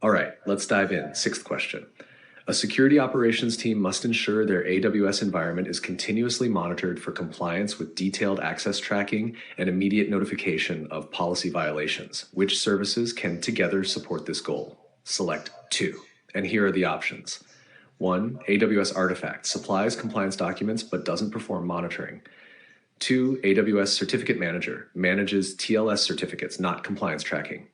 All right, let's dive in. Sixth question. A security operations team must ensure their AWS environment is continuously monitored for compliance with detailed access tracking and immediate notification of policy violations. Which services can together support this goal? Select 2. And here are the options. 1. AWS Artifact supplies compliance documents but doesn't perform monitoring. 2. AWS Certificate Manager manages TLS certificates, not compliance tracking.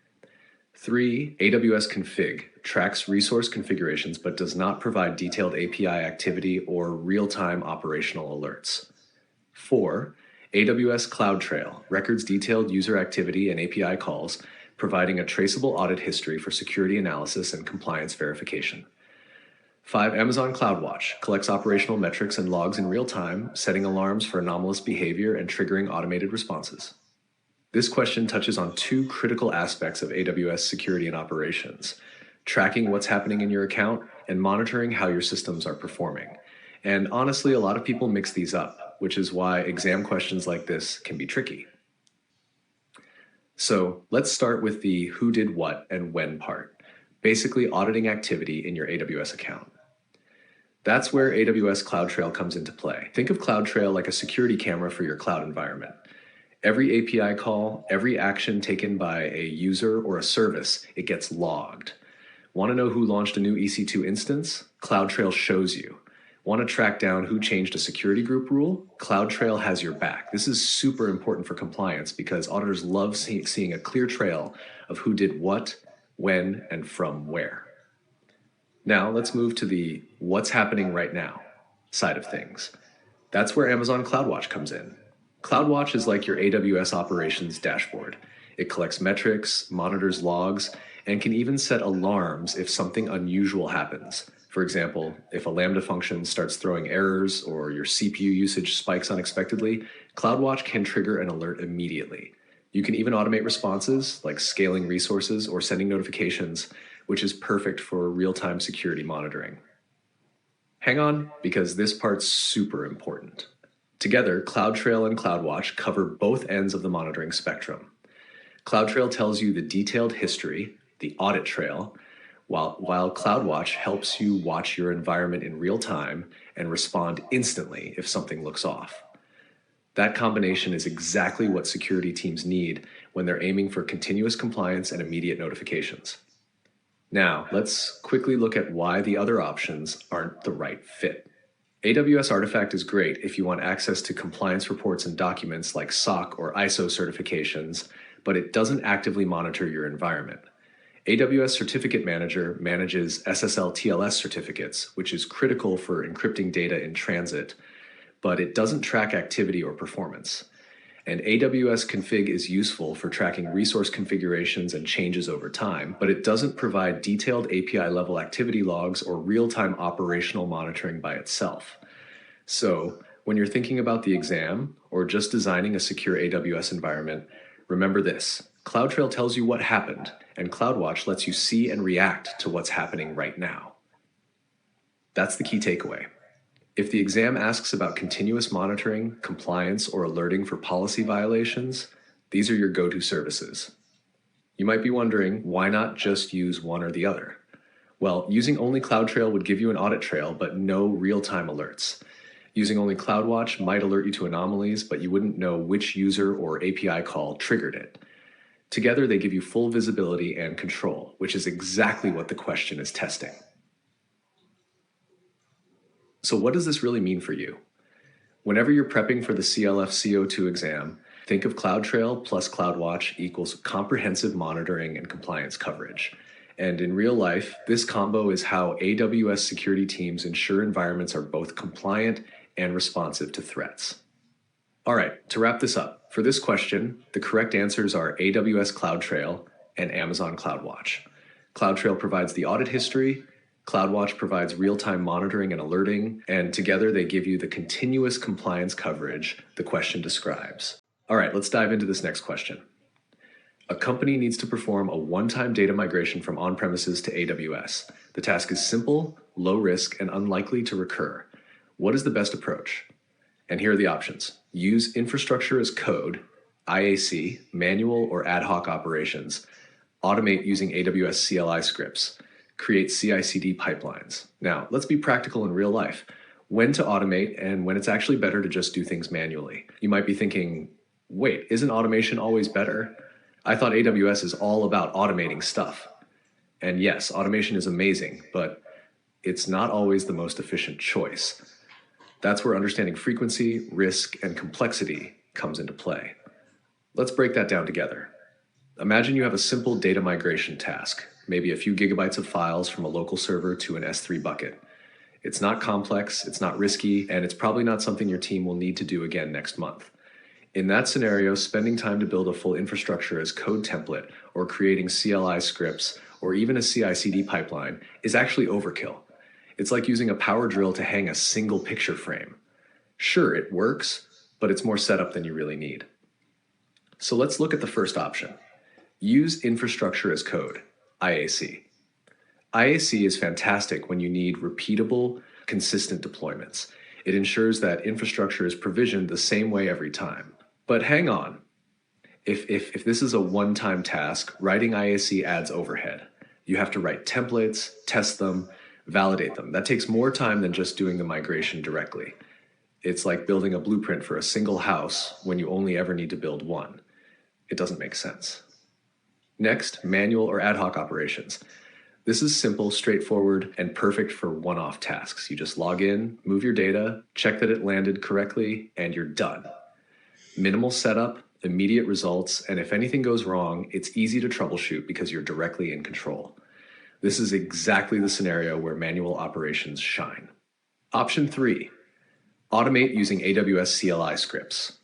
3. AWS Config tracks resource configurations but does not provide detailed API activity or real-time operational alerts. 4. AWS CloudTrail records detailed user activity and API calls, providing a traceable audit history for security analysis and compliance verification. 5. Amazon CloudWatch collects operational metrics and logs in real time, setting alarms for anomalous behavior and triggering automated responses. This question touches on 2 critical aspects of AWS security and operations: tracking what's happening in your account and monitoring how your systems are performing. And honestly, a lot of people mix these up, which is why exam questions like this can be tricky. So let's start with the who did what and when part, basically auditing activity in your AWS account. That's where AWS CloudTrail comes into play. Think of CloudTrail like a security camera for your cloud environment. Every API call, every action taken by a user or a service, it gets logged. Want to know who launched a new EC2 instance? CloudTrail shows you. Want to track down who changed a security group rule? CloudTrail has your back. This is super important for compliance because auditors love seeing a clear trail of who did what, when, and from where. Now let's move to the what's happening right now side of things. That's where Amazon CloudWatch comes in. CloudWatch is like your AWS operations dashboard. It collects metrics, monitors logs, and can even set alarms if something unusual happens. For example, if a Lambda function starts throwing errors or your CPU usage spikes unexpectedly, CloudWatch can trigger an alert immediately. You can even automate responses like scaling resources or sending notifications, which is perfect for real-time security monitoring. Hang on, because this part's super important. Together, CloudTrail and CloudWatch cover both ends of the monitoring spectrum. CloudTrail tells you the detailed history, the audit trail, while CloudWatch helps you watch your environment in real time and respond instantly if something looks off. That combination is exactly what security teams need when they're aiming for continuous compliance and immediate notifications. Now, let's quickly look at why the other options aren't the right fit. AWS Artifact is great if you want access to compliance reports and documents like SOC or ISO certifications, but it doesn't actively monitor your environment. AWS Certificate Manager manages SSL TLS certificates, which is critical for encrypting data in transit, but it doesn't track activity or performance. And AWS Config is useful for tracking resource configurations and changes over time, but it doesn't provide detailed API-level activity logs or real-time operational monitoring by itself. So, when you're thinking about the exam or just designing a secure AWS environment, remember this: CloudTrail tells you what happened, and CloudWatch lets you see and react to what's happening right now. That's the key takeaway. If the exam asks about continuous monitoring, compliance, or alerting for policy violations, these are your go-to services. You might be wondering, why not just use one or the other? Well, using only CloudTrail would give you an audit trail, but no real-time alerts. Using only CloudWatch might alert you to anomalies, but you wouldn't know which user or API call triggered it. Together, they give you full visibility and control, which is exactly what the question is testing. So what does this really mean for you? Whenever you're prepping for the CLF-C02 exam, think of CloudTrail plus CloudWatch equals comprehensive monitoring and compliance coverage. And in real life, this combo is how AWS security teams ensure environments are both compliant and responsive to threats. All right, to wrap this up, for this question, the correct answers are AWS CloudTrail and Amazon CloudWatch. CloudTrail provides the audit history, CloudWatch provides real-time monitoring and alerting, and together they give you the continuous compliance coverage the question describes. All right, let's dive into this next question. A company needs to perform a one-time data migration from on-premises to AWS. The task is simple, low risk, and unlikely to recur. What is the best approach? And here are the options. Use infrastructure as code, IAC, manual or ad hoc operations. Automate using AWS CLI scripts. Create CI/CD pipelines. Now, let's be practical in real life. When to automate and when it's actually better to just do things manually. You might be thinking, wait, isn't automation always better? I thought AWS is all about automating stuff. And yes, automation is amazing, but it's not always the most efficient choice. That's where understanding frequency, risk, and complexity comes into play. Let's break that down together. Imagine you have a simple data migration task, maybe a few gigabytes of files from a local server to an S3 bucket. It's not complex, it's not risky, and it's probably not something your team will need to do again next month. In that scenario, spending time to build a full infrastructure as code template or creating CLI scripts or even a CI/CD pipeline is actually overkill. It's like using a power drill to hang a single picture frame. Sure, it works, but it's more setup than you really need. So let's look at the first option. Use infrastructure as code, IAC. IAC is fantastic when you need repeatable, consistent deployments. It ensures that infrastructure is provisioned the same way every time. But hang on. If this is a one-time task, writing IAC adds overhead. You have to write templates, test them, validate them. That takes more time than just doing the migration directly. It's like building a blueprint for a single house when you only ever need to build one. It doesn't make sense. Next, manual or ad hoc operations. This is simple, straightforward, and perfect for one-off tasks. You just log in, move your data, check that it landed correctly, and you're done. Minimal setup, immediate results, and if anything goes wrong, it's easy to troubleshoot because you're directly in control. This is exactly the scenario where manual operations shine. Option 3, automate using AWS CLI scripts.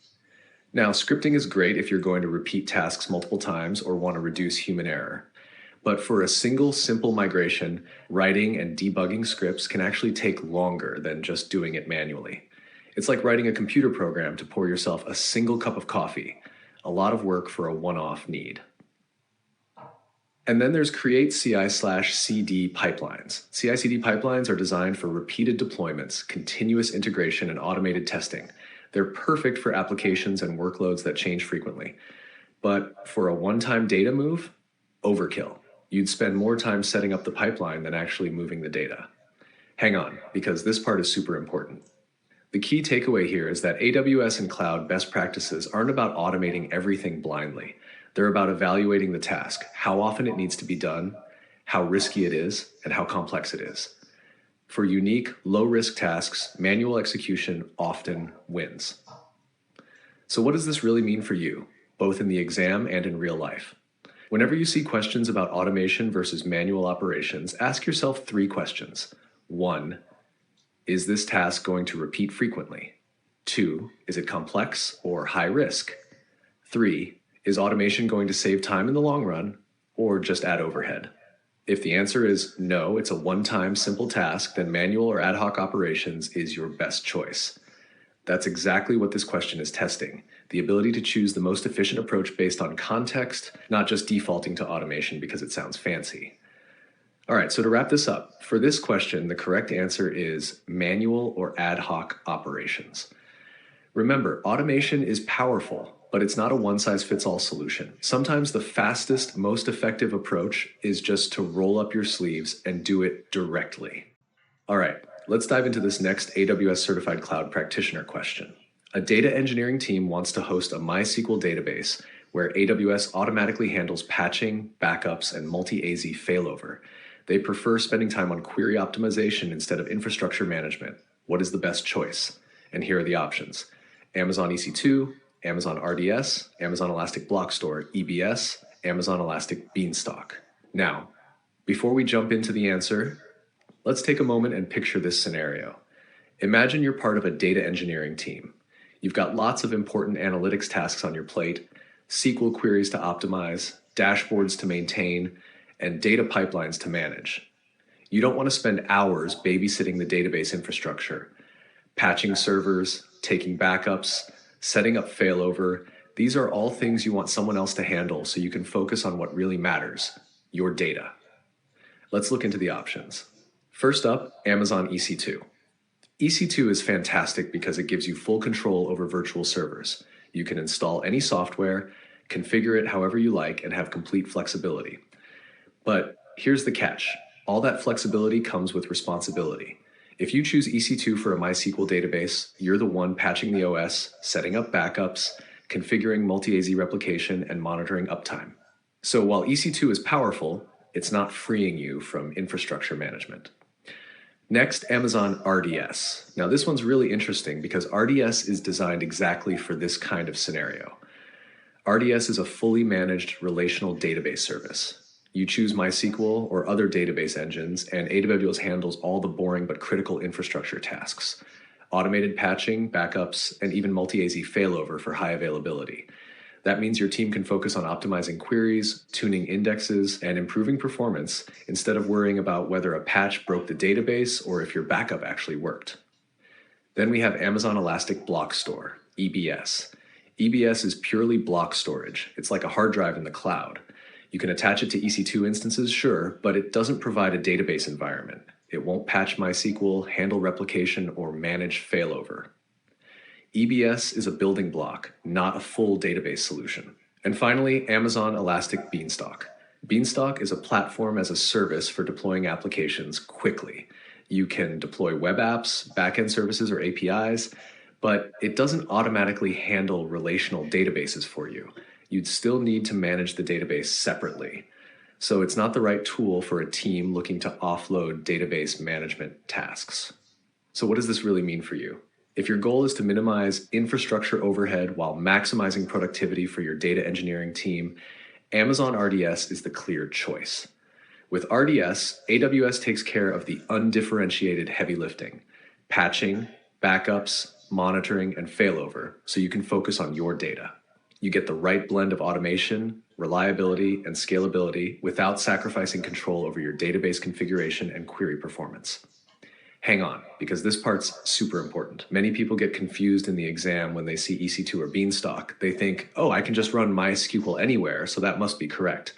Now, scripting is great if you're going to repeat tasks multiple times or want to reduce human error. But for a single simple migration, writing and debugging scripts can actually take longer than just doing it manually. It's like writing a computer program to pour yourself a single cup of coffee, a lot of work for a one-off need. And then there's create CI/CD pipelines. CI/CD pipelines are designed for repeated deployments, continuous integration, and automated testing. They're perfect for applications and workloads that change frequently. But for a one-time data move, overkill. You'd spend more time setting up the pipeline than actually moving the data. Hang on, because this part is super important. The key takeaway here is that AWS and cloud best practices aren't about automating everything blindly. They're about evaluating the task, how often it needs to be done, how risky it is, and how complex it is. For unique, low-risk tasks, manual execution often wins. So what does this really mean for you, both in the exam and in real life? Whenever you see questions about automation versus manual operations, ask yourself 3 questions. 1, is this task going to repeat frequently? 2, is it complex or high risk? 3, is automation going to save time in the long run or just add overhead? If the answer is no, it's a one-time simple task, then manual or ad hoc operations is your best choice. That's exactly what this question is testing, the ability to choose the most efficient approach based on context, not just defaulting to automation because it sounds fancy. All right, so to wrap this up, for this question, the correct answer is manual or ad hoc operations. Remember, automation is powerful, but it's not a one-size-fits-all solution. Sometimes the fastest, most effective approach is just to roll up your sleeves and do it directly. All right, let's dive into this next AWS Certified Cloud Practitioner question. A data engineering team wants to host a MySQL database where AWS automatically handles patching, backups, and multi-AZ failover. They prefer spending time on query optimization instead of infrastructure management. What is the best choice? And here are the options. Amazon EC2, Amazon RDS, Amazon Elastic Block Store, EBS, Amazon Elastic Beanstalk. Now, before we jump into the answer, let's take a moment and picture this scenario. Imagine you're part of a data engineering team. You've got lots of important analytics tasks on your plate, SQL queries to optimize, dashboards to maintain, and data pipelines to manage. You don't want to spend hours babysitting the database infrastructure, patching servers, taking backups, setting up failover. These are all things you want someone else to handle so you can focus on what really matters, your data. Let's look into the options. First up, Amazon EC2. EC2 is fantastic because it gives you full control over virtual servers. You can install any software, configure it however you like, and have complete flexibility. But here's the catch. All that flexibility comes with responsibility. If you choose EC2 for a MySQL database, you're the one patching the OS, setting up backups, configuring multi-AZ replication, and monitoring uptime. So while EC2 is powerful, it's not freeing you from infrastructure management. Next, Amazon RDS. Now this one's really interesting because RDS is designed exactly for this kind of scenario. RDS is a fully managed relational database service. You choose MySQL or other database engines, and AWS handles all the boring but critical infrastructure tasks. Automated patching, backups, and even multi-AZ failover for high availability. That means your team can focus on optimizing queries, tuning indexes, and improving performance instead of worrying about whether a patch broke the database or if your backup actually worked. Then we have Amazon Elastic Block Store, EBS. EBS is purely block storage. It's like a hard drive in the cloud. You can attach it to EC2 instances, sure, but it doesn't provide a database environment. It won't patch MySQL, handle replication, or manage failover. EBS is a building block, not a full database solution. And finally, Amazon Elastic Beanstalk. Beanstalk is a platform as a service for deploying applications quickly. You can deploy web apps, backend services, or APIs, but it doesn't automatically handle relational databases for you. You'd still need to manage the database separately. So it's not the right tool for a team looking to offload database management tasks. So what does this really mean for you? If your goal is to minimize infrastructure overhead while maximizing productivity for your data engineering team, Amazon RDS is the clear choice. With RDS, AWS takes care of the undifferentiated heavy lifting, patching, backups, monitoring, and failover, so you can focus on your data. You get the right blend of automation, reliability, and scalability without sacrificing control over your database configuration and query performance. Hang on, because this part's super important. Many people get confused in the exam when they see EC2 or Beanstalk. They think, oh, I can just run MySQL anywhere, so that must be correct.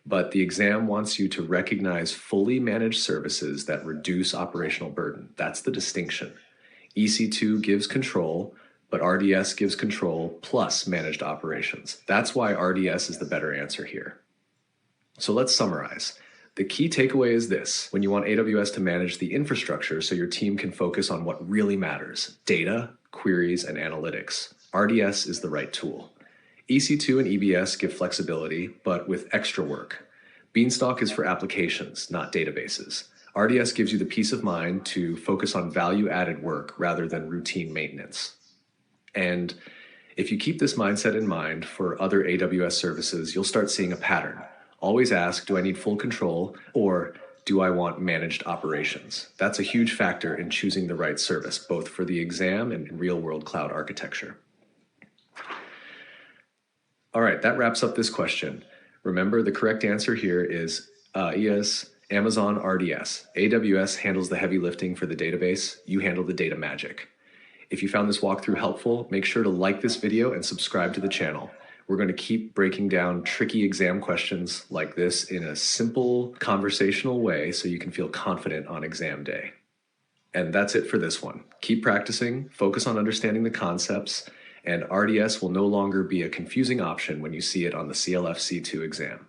But the exam wants you to recognize fully managed services that reduce operational burden. That's the distinction. EC2 gives control, but RDS gives control plus managed operations. That's why RDS is the better answer here. So let's summarize. The key takeaway is this: when you want AWS to manage the infrastructure so your team can focus on what really matters, data, queries, and analytics, RDS is the right tool. EC2 and EBS give flexibility, but with extra work. Beanstalk is for applications, not databases. RDS gives you the peace of mind to focus on value-added work rather than routine maintenance. And if you keep this mindset in mind for other AWS services, you'll start seeing a pattern. Always ask, do I need full control, or do I want managed operations? That's a huge factor in choosing the right service, both for the exam and real-world cloud architecture. All right, that wraps up this question. Remember, the correct answer here is Amazon RDS. AWS handles the heavy lifting for the database. You handle the data magic. If you found this walkthrough helpful, make sure to like this video and subscribe to the channel. We're going to keep breaking down tricky exam questions like this in a simple, conversational way so you can feel confident on exam day. And that's it for this one. Keep practicing, focus on understanding the concepts, and RDS will no longer be a confusing option when you see it on the CLF-C02 exam.